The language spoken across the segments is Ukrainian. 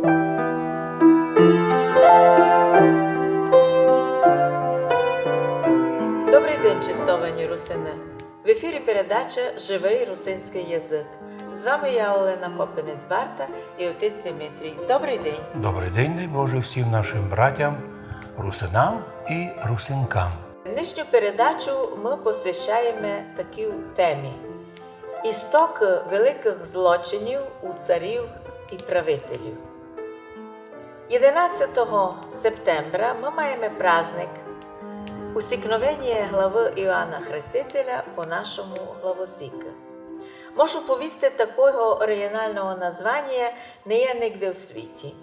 Добрий день, чистовані русини! В ефірі передача «Живий русинський язик». З вами я, Олена Копинець-Барта і отець Дмитрій. Добрий день! Добрий день, дай Боже, всім нашим братям, русинам і русинкам. Нинішню передачу ми посвящаємо такій темі – істок великих злочинів у царів і правителів. 11 септембра ми маємо праздник усікновення глави Іоанна Хрестителя по нашому главосіку. Можу повісти такого оригінального названня не є нігде в світі.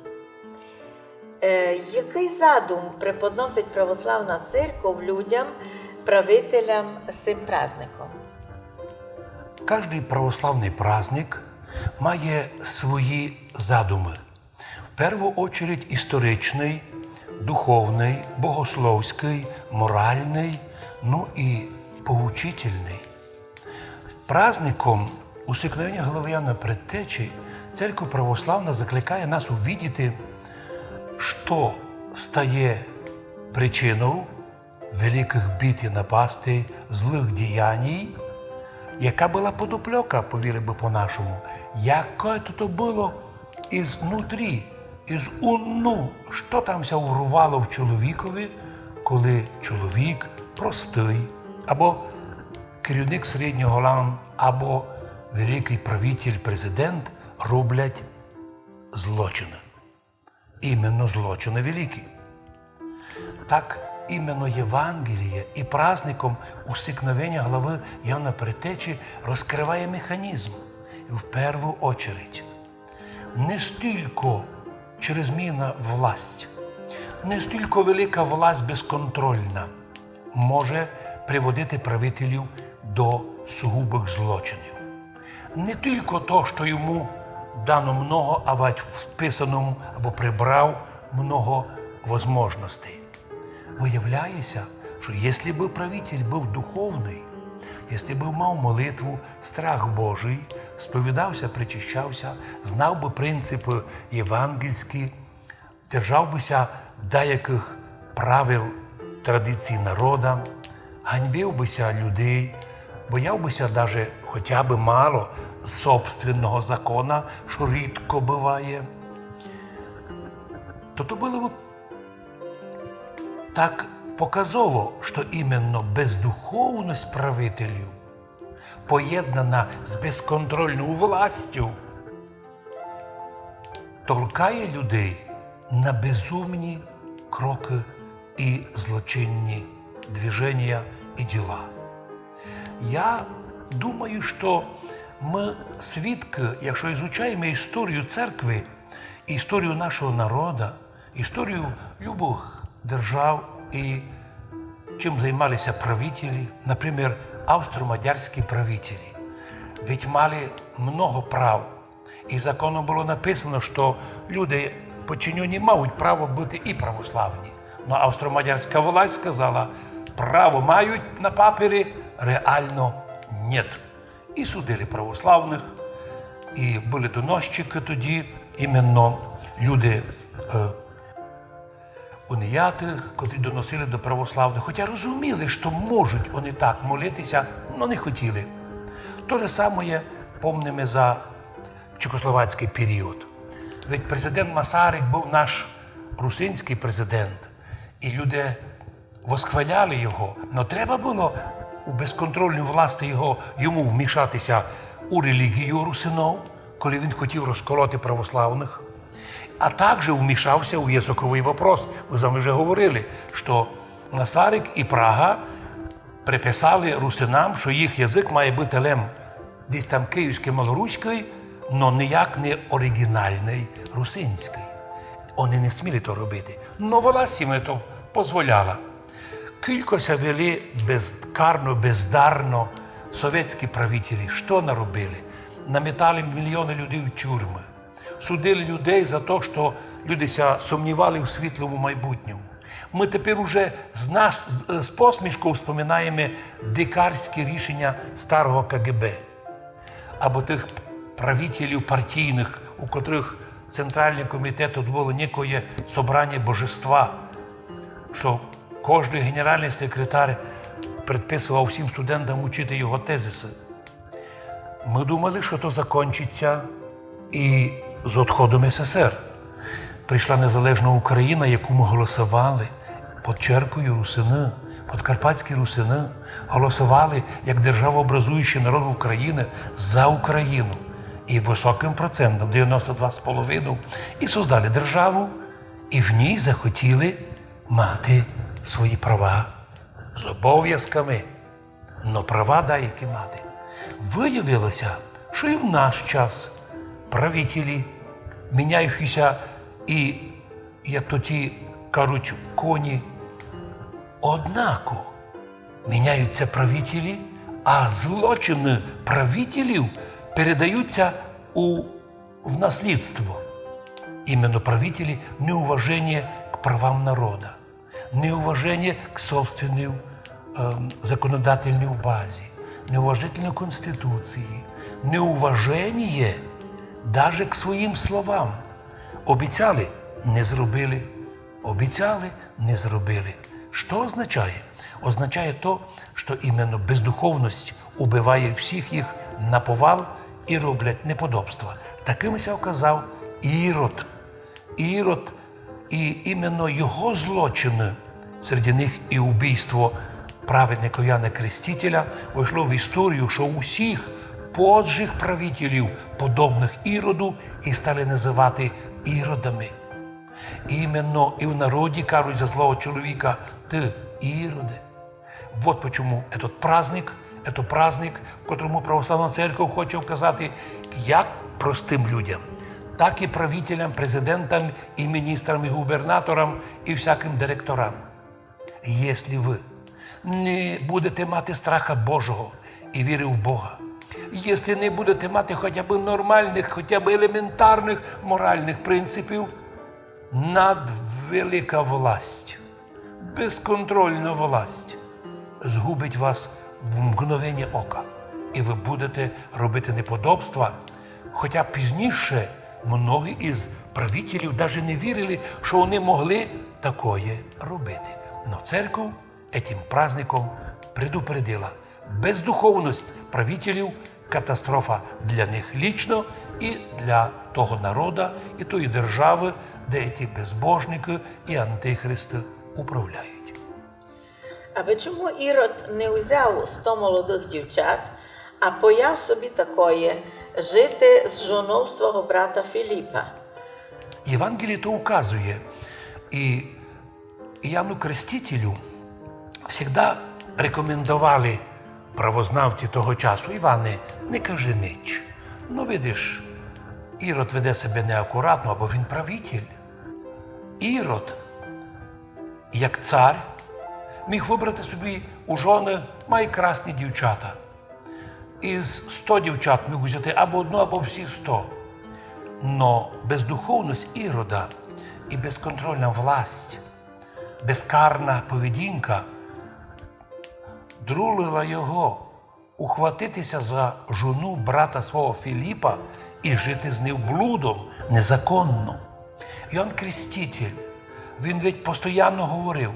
Який задум преподносить православна церква людям, правителям з цим праздником? Кожний православний праздник має свої задуми. В першу чергу історичний, духовний, богословський, моральний, ну і поучительний. Праздником усікновення глави Іоанна Предтечі Церква православна закликає нас увидіти, що стає причиною великих бід і напастей, злих діянь, яка була подоплека, повірили би по-нашому, яке то було ізнутрі, із унну, що там ся урвало в чоловікові, коли чоловік простий, або керівник середнього лану, або великий правитель, президент роблять злочини. Іменно злочини великі. Так, іменно Євангеліє і праздником усікновення глави Іоанна Предтечі розкриває механізм. І в першу чергу не стільки чрезмірна власть, не стільки велика власть безконтрольна може приводити правителів до сугубих злочинів. Не тільки то, що йому дано много, а вписаному або прибрав много можливостей. Виявляється, що якщо б правитель був духовний, якщо б мав молитву, страх Божий, сповідався, причащався, знав би принципи євангельські, держав бися деяких правил традицій народа, ганьбив бися людей, бояв бися навіть хоча б мало собственного закона, що рідко буває, то було б так показово, що іменно бездуховність правителів, поєднана з безконтрольною властю, толкає людей на безумні кроки і злочинні движення і діла. Я думаю, що ми свідки, якщо ізучаємо історію церкви, історію нашого народу, історію любих держав і чим займалися правителі, наприклад, австро-мадярські правителі. Ведь мали много прав. І законом було написано, що люди подчинені мають право бути і православні. Но австро-мадярська власть сказала, право мають на папері, реально нет. І судили православних, і були доносчики тоді, іменно люди уніяти, котрі доносили до православних, хоча розуміли, що можуть вони так молитися, але не хотіли. Те ж саме пам'ятаємо за чехословацький період. Ведь президент Масарик був наш русинський президент, і люди восхваляли його, але треба було у безконтрольній власті йому вмішатися у релігію русинов, коли він хотів розколоти православних, а також вмішався у язиковий вопрос. Ви з вами вже говорили, що Масарик і Прага приписали русинам, що їх язик має бути лем десь там київський, малоруський, але ніяк не оригінальний русинський. Вони не сміли то робити. Но власть їм це дозволяла. Кількося вели безкарно, бездарно совєтські правителі. Що наробили? Наметали мільйони людей в тюрми. Судили людей за те, що люди сумнівали в світлому майбутньому. Ми тепер уже з посмішкою вспоминаємо дикарські рішення старого КГБ. Або тих правителів партійних, у котрих Центральный комитет было некое собрание божества, що кожен генеральний секретар предписував всім студентам учити його тезиси. Ми думали, що то закінчиться і з відходом СССР. Прийшла незалежна Україна, яку ми голосували, під черкою русини, подкарпатські русини, голосували як державообразуючий народ України за Україну. І високим процентом, 92,5%, і создали державу, і в ній захотіли мати свої права з обов'язками, но права деякі мати. Виявилося, що і в наш час правителі, міняючися і, як то ті кажуть, коні, однако міняються правителі, а злочини правителів передаються в наслідство. Именно правители неуважение к правам народа, неуважение к собственной законодательной базе, неуважение к Конституции, неуважение даже к своим словам. Обіцяли – не зробили. Обіцяли – не зробили. Що означає? Означає то, що іменно бездуховність убиває всіх їх наповал і роблять неподобства. Таким ся оказав Ірод. Ірод і іменно його злочини, серед них і убійство праведника Яна Крестителя, вийшло в історію, що усіх поджих правителів, подобних Іроду, і стали називати Іродами. Іменно і в народі кажуть за злого чоловіка «ти Іроде». Вот почему этот праздник, це праздник, в котрому Православна Церква хоче вказати як простим людям, так і правителям, президентам, і міністрам, і губернаторам, і всяким директорам. Якщо ви не будете мати страха Божого і віри в Бога, якщо не будете мати хоча б нормальних, хоча б елементарних моральних принципів, надвелика власть, безконтрольна власть згубить вас в мгновення ока. І ви будете робити неподобства. Хоча пізніше многі із правителів навіть не вірили, що вони могли такое робити. Но церква этим праздником предупредила. Бездуховність правителів – катастрофа для них лично і для того народу, і тої держави, де ці безбожники і антихристи управляють. Аби чому Ірод не узяв 100 молодих дівчат, а появ собі такої жити з жоною свого брата Філіпа? Євангеліє то указує. І Яну Крестителю завжди рекомендували правознавці того часу: Іване, не кажи ніч. Ну, видиш, Ірод веде себе неакуратно, або він правитель. Ірод, як цар, міг вибрати собі у жони найкрасні дівчата. Із 100 дівчат міг взяти або одну, або всі 100. Но бездуховність Ірода і безконтрольна власть, безкарна поведінка друлила його ухватитися за жону брата свого Філіпа і жити з ним блудом незаконно. Йоанн Креститель, він ведь постійно говорив: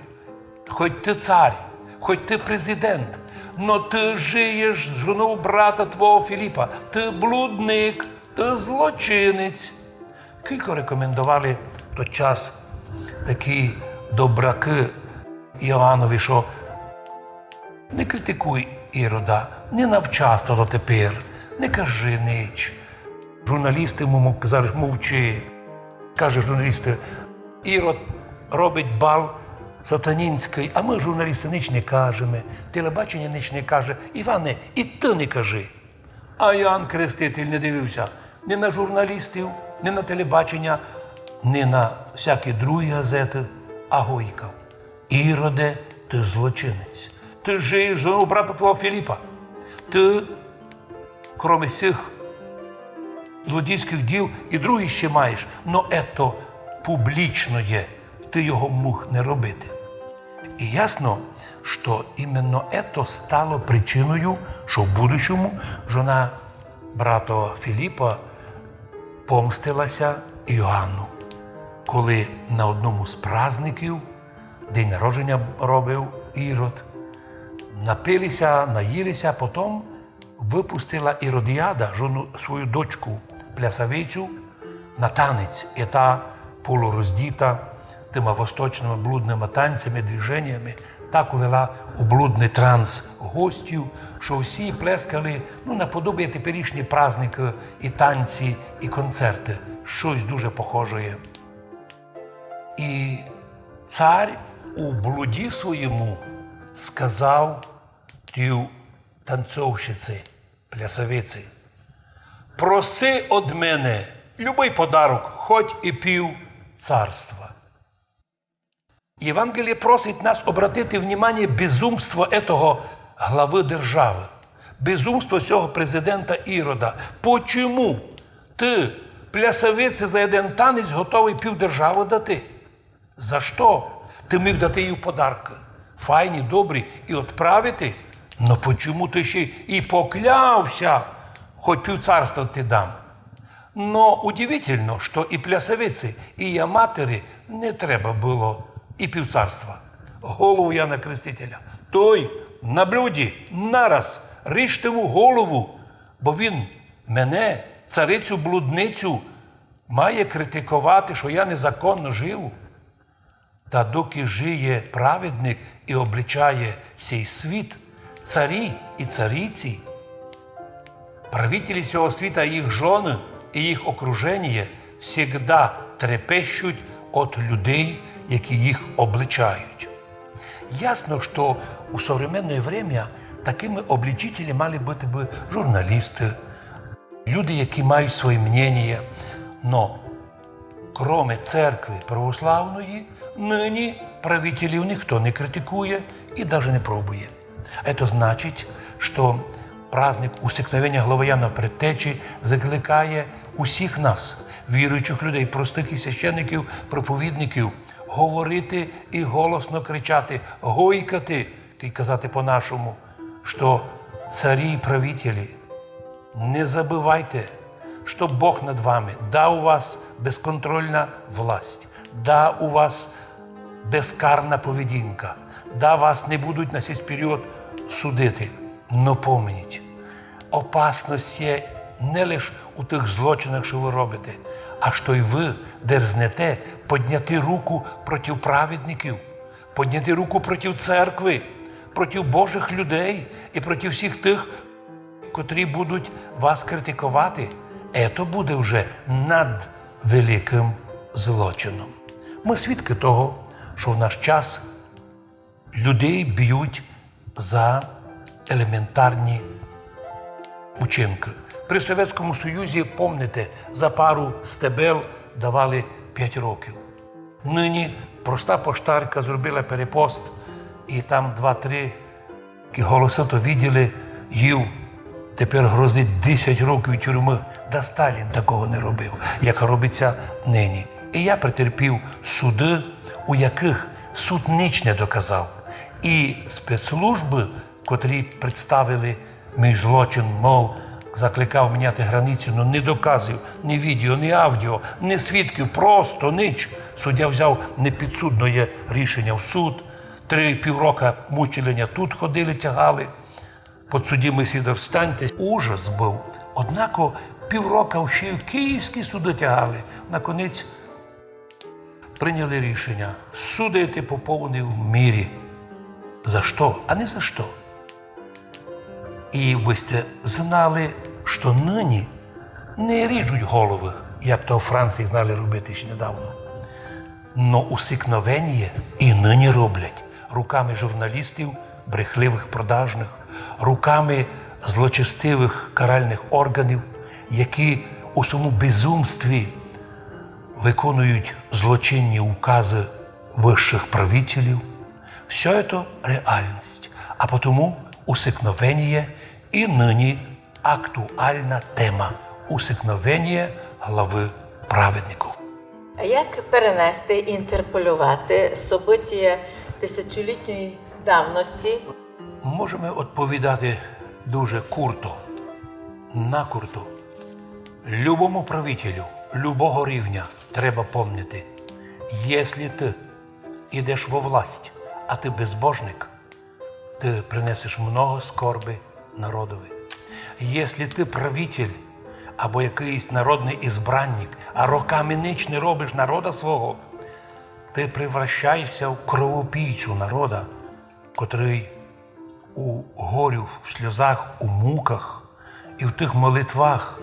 хоч ти цар, хоч ти президент, но ти жиєш з жоною брата твого Філіпа, ти блудник, ти злочинець. Кілько рекомендували в той час такі добраки Іоаннові, що не критикуй Ірода, не навчасно дотепер, не кажи ніч. Журналісти йому казали: мовчи. Каже журналісти: Ірод робить бал сатанінський, а ми, журналісти, ніч не кажемо, телебачення ніч не каже. Іване, і ти не кажи. А Іоанн Креститель не дивився ні на журналістів, ні на телебачення, ні на всякі другі газети, а гойкав: Іроде, ти злочинець. Ти жиєш з женою брата твого Філіпа. Ти, крім цих злодійських діл, і другі ще маєш, но ето публічно є, ти його мог не робити. І ясно, що іменно ето стало причиною, що в будущому жона брата Філіпа помстилася Іоанну, коли на одному з праздників, день народження робив Ірод, напилися, наїлися, потім випустила Іродіада, свою дочку, плясавицю, на танець. І та полуроздіта тими восточними блудними танцями, движеннями, так увела у блудний транс гостів, що всі плескали, наподобає теперішні праздники, і танці, і концерти. Щось дуже похоже. І цар у блуді своєму сказав тій танцовщиці, плясавиці: проси од мене любий подарок, хоч і пів царства. Євангеліє просить нас обратити внимание безумство этого глави держави, безумство цього президента Ірода. Почому ти, плясавиці, за один танець готовий півдержави дати? За що? Ти міг дати їй подарки, файні, добрі, і відправити? Но почему ти ще і поклявся, хоч півцарства ти дам? Но удивительно, що і плясавиці, і її матері не треба було і півцарства. Голову Яна Крестителя. Той на блюді нараз ріжте йому голову, бо він мене, царицю-блудницю, має критикувати, що я незаконно живу. Та доки жиє праведник і обличає сей світ, царі і цариці, правителі цього світа, їх жони і їх окруження всегда трепещуть від людей, які їх обличають. Ясно, що у современне время такими обличителями мали бути б журналісти, люди, які мають своє мнення. Но, кроме церкви православної, нині правителів ніхто не критикує і навіть не пробує. Це значить, що праздник усікновення глави Яна Предтечі закликає усіх нас, віруючих людей, простих і священиків, проповідників, говорити і голосно кричати, гойкати, і казати по-нашому, що царі і правителі, не забувайте, що Бог над вами, да у вас безконтрольна власть, да у вас безкарна поведінка, да вас не будуть на цей період судити. Но помніть, опасність є не лише у тих злочинах, що ви робите, а що й ви дерзнете підняти руку проти праведників, підняти руку проти церкви, проти Божих людей і проти всіх тих, котрі будуть вас критикувати. Це буде вже над великим злочином. Ми свідки того, що в наш час людей б'ють за елементарні учинки. При Совєтському Союзі, пам'ятаєте, за пару стебел давали 5 років. Нині проста поштарка зробила перепост, і там 2-3 голоси то виділи, їв. Тепер грозить 10 років тюрми. Да Сталін такого не робив, як робиться нині. І я претерпів суди, у яких суд ніч не доказав. І спецслужби, котрі представили мій злочин, мов, закликав міняти границю, але не доказів, ні відео, ні аудіо, ні свідків, просто ніч. Суддя взяв непідсудне рішення в суд, 3 роки мучилення тут ходили, тягали. Подсудимий Сидор, встаньте. Ужас був. Однако півроку ще й в київські суди тягали. Наконець прийняли рішення судити по повній мірі. За що? А не за що. І ви сте знали, що нині не ріжуть голови, як то в Франції знали робити ще недавно. Но усикновення і нині роблять руками журналістів, брехливих, продажних, руками злочестивих каральних органів, які у своєму безумстві виконують злочинні укази вищих правителів. Все це реальність. А тому усикновення і нині актуальна тема – усикновення глави праведників. А як перенести, інтерполювати события тисячолітньої давності? Можемо відповідати дуже курто, накурто. Любому правителю, любого рівня треба пам'ятати, якщо ти йдеш во власть, а ти безбожник, ти принесеш много скорби народові. Якщо ти правитель або якийсь народний ізбранник, а роками ніч не робиш народа свого, ти превращаєшся в кровопійцю народа, котрий у горю, в сльозах, у муках і в тих молитвах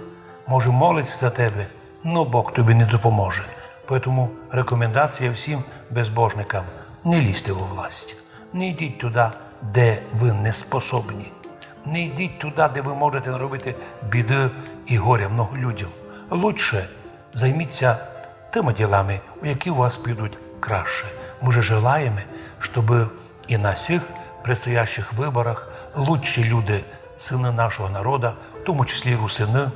може молитися за тебе, но Бог тобі не допоможе. Тому рекомендація всім безбожникам – не лізьте у власть, не йдіть туди, де ви не способні. Не йдіть туди, де ви можете наробити біди і горя много людям. Лучше займіться тими ділами, у які у вас підуть краще. Ми же желаємо, щоб і на всіх предстоящих виборах лучші люди, сини нашого народу, в тому числі русини,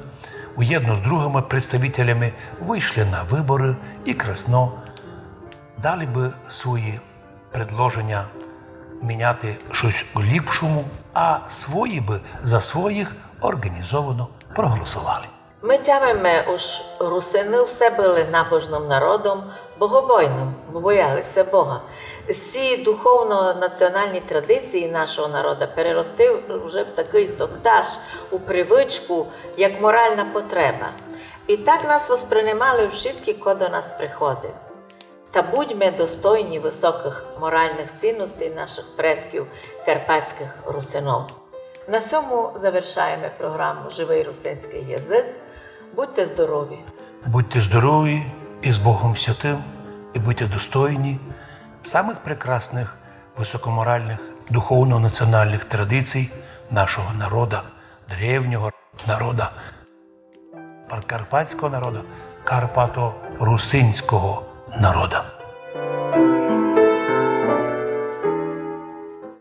уєдно з другими представителями вийшли на вибори і красно дали би свої предложення міняти щось у ліпшому, а свої би за своїх організовано проголосували. Ми тямимо, уж русини все були набожним народом, богобойним, бо боялися Бога. Всі духовно-національні традиції нашого народу перерости вже в такий соптаж, у привичку, як моральна потреба. І так нас восприймали всі, хто до нас приходив. Та будьмо достойні високих моральних цінностей наших предків карпатських русинов. На цьому завершаємо програму «Живий русинський язик». Будьте здорові! Будьте здорові і з Богом Святим, і будьте достойні самих прекрасних, високоморальних, духовно-національних традицій нашого народу, древнього народу, карпатського народу, карпато-русинського народу.